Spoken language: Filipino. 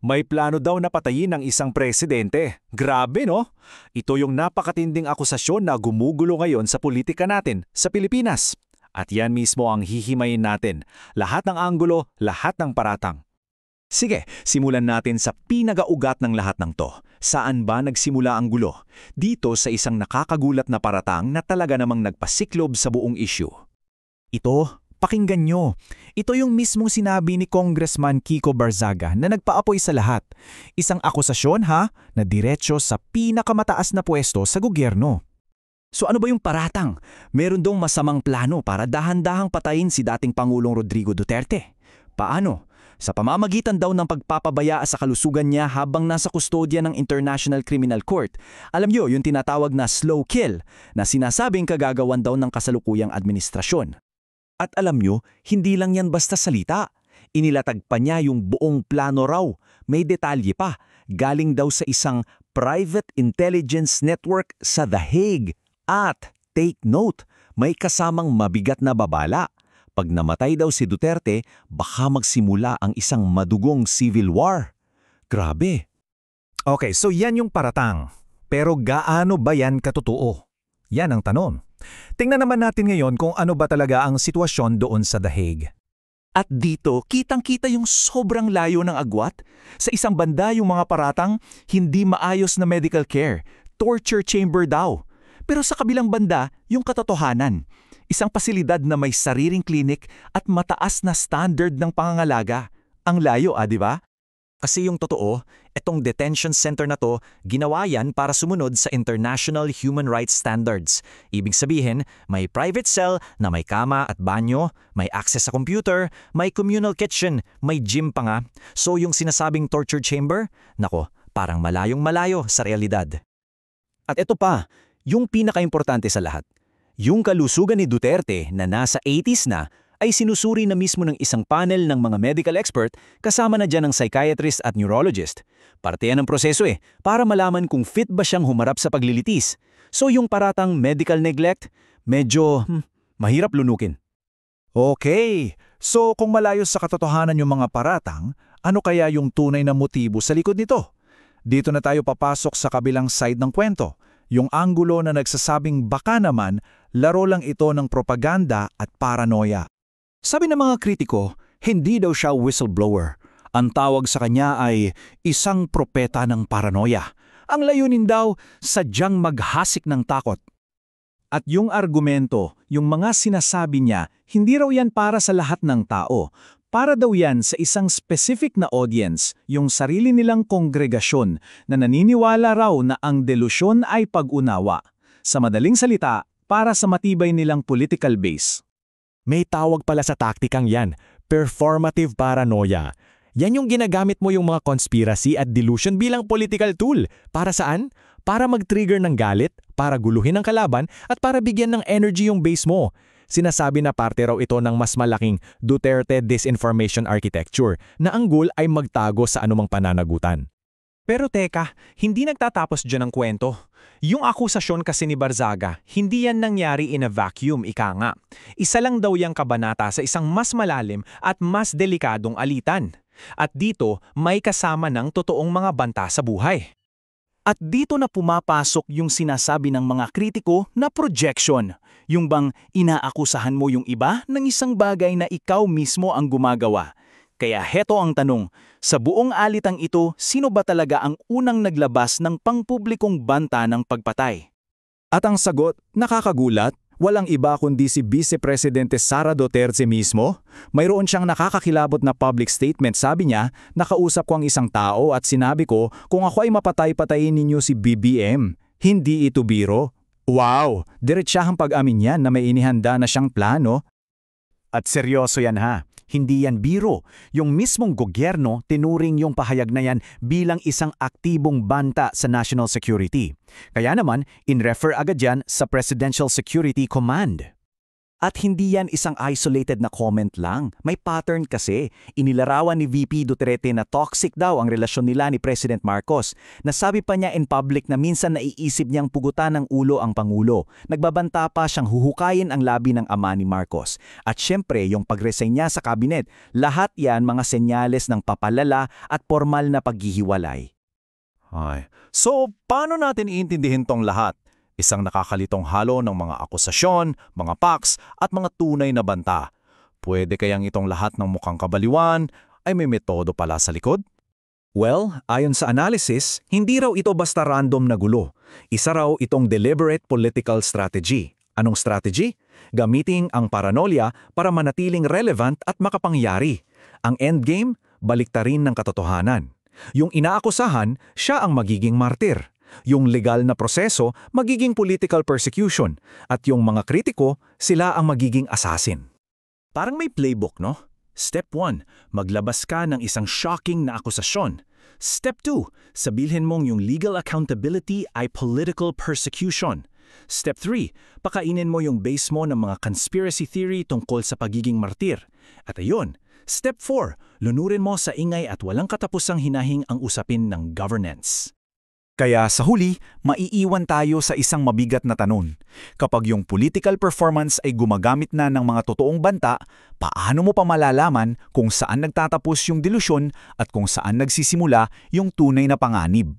May plano daw na patayin ng isang presidente. Grabe no? Ito yung napakatinding akusasyon na gumugulo ngayon sa politika natin sa Pilipinas. At yan mismo ang hihimayin natin. Lahat ng anggulo, lahat ng paratang. Sige, simulan natin sa pinagaugat ng lahat ng to. Saan ba nagsimula ang gulo? Dito sa isang nakakagulat na paratang na talaga namang nagpasiklob sa buong issue. Ito, pakinggan nyo. Ito yung mismong sinabi ni Congressman Kiko Barzaga na nagpaapoy sa lahat. Isang akusasyon na diretso sa pinakamataas na pwesto sa gobyerno. So ano ba yung paratang? Meron dong masamang plano para dahan-dahang patayin si dating Pangulong Rodrigo Duterte. Paano? Sa pamamagitan daw ng pagpapabaya sa kalusugan niya habang nasa kustodya ng International Criminal Court. Alam niyo, yung tinatawag na slow kill na sinasabing kagagawan daw ng kasalukuyang administrasyon. At alam niyo, hindi lang yan basta salita. Inilatag pa niya yung buong plano raw. May detalye pa. Galing daw sa isang private intelligence network sa The Hague. At, take note, may kasamang mabigat na babala. Pag namatay daw si Duterte, baka magsimula ang isang madugong civil war. Grabe. Okay, so yan yung paratang. Pero gaano ba yan katotoo? Yan ang tanong. Tingnan naman natin ngayon kung ano ba talaga ang sitwasyon doon sa The Hague. At dito, kitang-kita yung sobrang layo ng agwat. Sa isang banda yung mga paratang, hindi maayos na medical care, torture chamber daw. Pero sa kabilang banda, yung katotohanan. Isang pasilidad na may sariling klinik at mataas na standard ng pangangalaga. Ang layo, di ba? Kasi yung totoo, itong detention center na to, ginawa yan para sumunod sa international human rights standards. Ibig sabihin, may private cell na may kama at banyo, may access sa computer, may communal kitchen, may gym pa nga. So yung sinasabing torture chamber, nako, parang malayong-malayo sa realidad. At ito pa, yung pinakaimportante sa lahat. Yung kalusugan ni Duterte na nasa 80s na ay sinusuri na mismo ng isang panel ng mga medical expert kasama na dyan ng psychiatrist at neurologist. Parte yan ng proseso para malaman kung fit ba siyang humarap sa paglilitis. So yung paratang medical neglect, medyo mahirap lunukin. Okay, so kung malayo sa katotohanan yung mga paratang, ano kaya yung tunay na motibo sa likod nito? Dito na tayo papasok sa kabilang side ng kwento. Yung anggulo na nagsasabing baka naman, laro lang ito ng propaganda at paranoia. Sabi ng mga kritiko, hindi daw siya whistleblower. Ang tawag sa kanya ay isang propeta ng paranoia. Ang layunin daw, sadyang maghasik ng takot. At yung argumento, yung mga sinasabi niya, hindi raw yan para sa lahat ng tao. Para daw yan sa isang specific na audience, yung sarili nilang kongregasyon na naniniwala raw na ang delusyon ay pag-unawa. Sa madaling salita, para sa matibay nilang political base. May tawag pala sa taktikang yan, performative paranoia. Yan yung ginagamit mo yung mga conspiracy at delusion bilang political tool. Para saan? Para mag-trigger ng galit, para guluhin ang kalaban, at para bigyan ng energy yung base mo. Sinasabi na parte raw ito ng mas malaking Duterte disinformation architecture na ang goal ay magtago sa anumang pananagutan. Pero teka, hindi nagtatapos dyan ang kwento. Yung akusasyon kasi ni Barzaga, hindi yan nangyari in a vacuum, ika nga. Isa lang daw yung kabanata sa isang mas malalim at mas delikadong alitan. At dito, may kasama ng totoong mga banta sa buhay. At dito na pumapasok yung sinasabi ng mga kritiko na projection. Yung bang inaakusahan mo yung iba ng isang bagay na ikaw mismo ang gumagawa. Kaya heto ang tanong, sa buong alitang ito, sino ba talaga ang unang naglabas ng pangpublikong banta ng pagpatay? At ang sagot, nakakagulat, walang iba kundi si Vice Presidente Sara Duterte mismo. Mayroon siyang nakakakilabot na public statement. Sabi niya, nakausap ko ang isang tao at sinabi ko kung ako ay mapatay-patayin ninyo si BBM. Hindi ito biro. Wow! Diretsahang pag-amin yan na may inihanda na siyang plano. At seryoso yan ha. Hindi yan biro. Yung mismong gobyerno tinuring yung pahayag na yan bilang isang aktibong banta sa national security. Kaya naman, in-refer agad yan sa Presidential Security Command. At hindi yan isang isolated na comment lang. May pattern kasi. Inilarawan ni VP Duterte na toxic daw ang relasyon nila ni President Marcos. Nasabi pa niya in public na minsan naiisip niyang pugutan ng ulo ang Pangulo. Nagbabanta pa siyang huhukayin ang labi ng ama ni Marcos. At syempre, yung pag-resign niya sa kabinet, lahat yan mga senyales ng papalala at formal na paghihiwalay. So, paano natin iintindihin tong lahat? Isang nakakalitong halo ng mga akusasyon, mga paks, at mga tunay na banta. Pwede kayang itong lahat ng mukhang kabaliwan ay may metodo pala sa likod? Well, ayon sa analysis, hindi raw ito basta random na gulo. Isa raw itong deliberate political strategy. Anong strategy? Gamitin ang paranoia para manatiling relevant at makapangyari. Ang endgame, baliktarin ng katotohanan. Yung inaakusahan, siya ang magiging martir. Yung legal na proseso, magiging political persecution. At yung mga kritiko, sila ang magiging assassin. Parang may playbook, no? Step 1, maglabas ka ng isang shocking na akusasyon. Step 2, sabihin mong yung legal accountability ay political persecution. Step 3, pakainin mo yung base mo ng mga conspiracy theory tungkol sa pagiging martir. At ayun, Step 4, lunurin mo sa ingay at walang katapusang hinahing ang usapin ng governance. Kaya sa huli, maiiwan tayo sa isang mabigat na tanong. Kapag yung political performance ay gumagamit na ng mga totoong banta, paano mo pa malalaman kung saan nagtatapos yung delusyon at kung saan nagsisimula yung tunay na panganib?